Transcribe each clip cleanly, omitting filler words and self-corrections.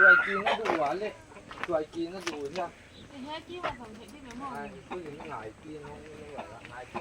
chuột kia nó đủ quá lệ, chuột kia nó đủ nha. Hết chứ mà không thể biết nó mò. Cái gì nó ngải kia nó gọi là ngải kia.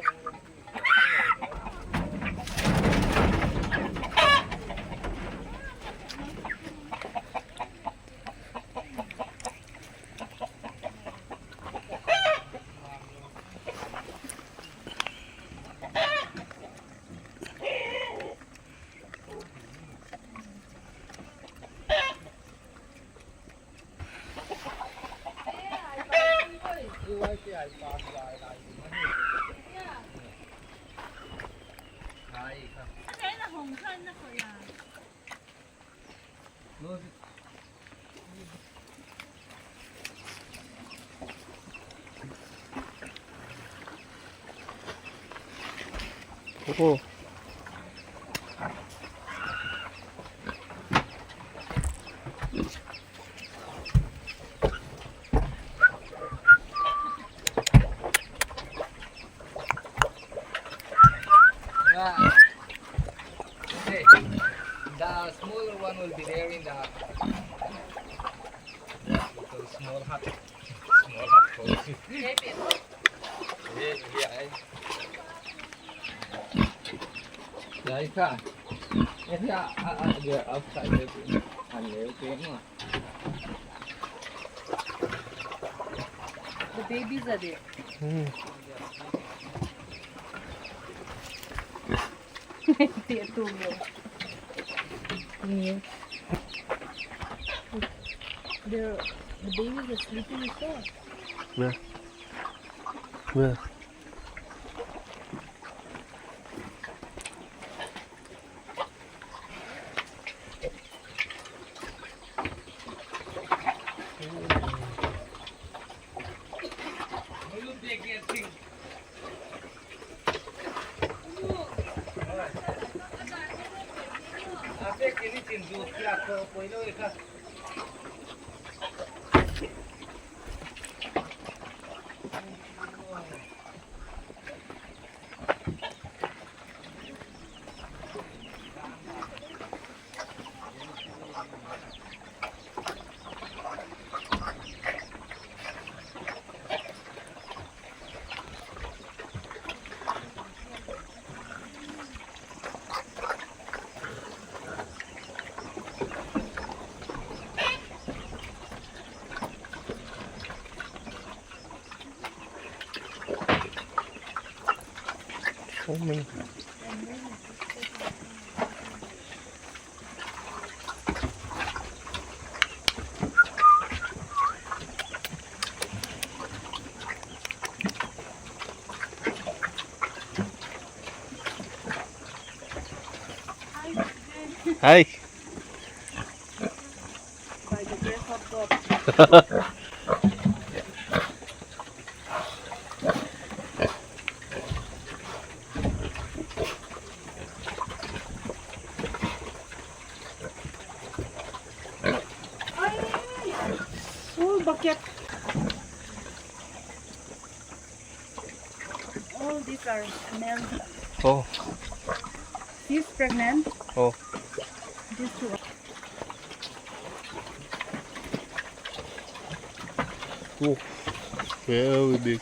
Thế là hồng thân nó phải là. Ồ. Okay. The smaller one will be there in the small hut. Small hut. Đấy cả. Em thấy giờ outside there anh nếu kém mà. The babies are there. They're too low. Yeah. The babies are sleeping as well. Where? Where? So many. Hey. By the grace of God. Full bucket. All these are male. Oh. She's pregnant. Oh. These two. Oh. Very big.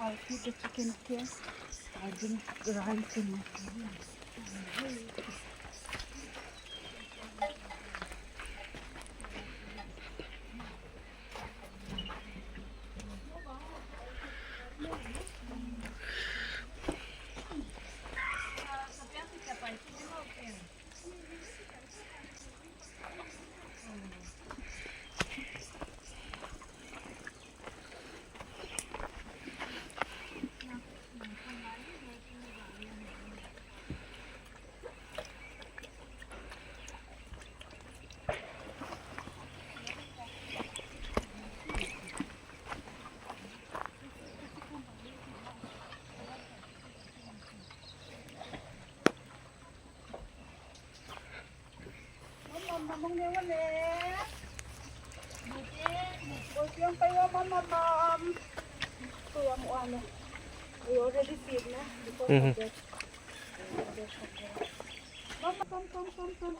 I'll keep the chicken here. I'll bring the rice in my hand. Mong nè quá nè. Bố tiếng tay qua mom. Tôi am one. We already feed na because of that. Mama, come.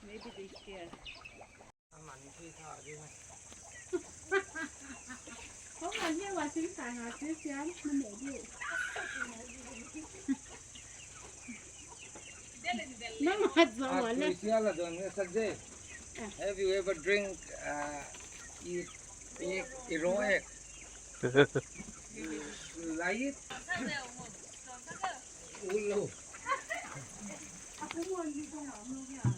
Maybe they scared. Không là như là chính xác là chứ chán mình để đi. Nó mặt rồi lên. Have you ever drink eat raw egg? You like it? Aku mau di sana, mau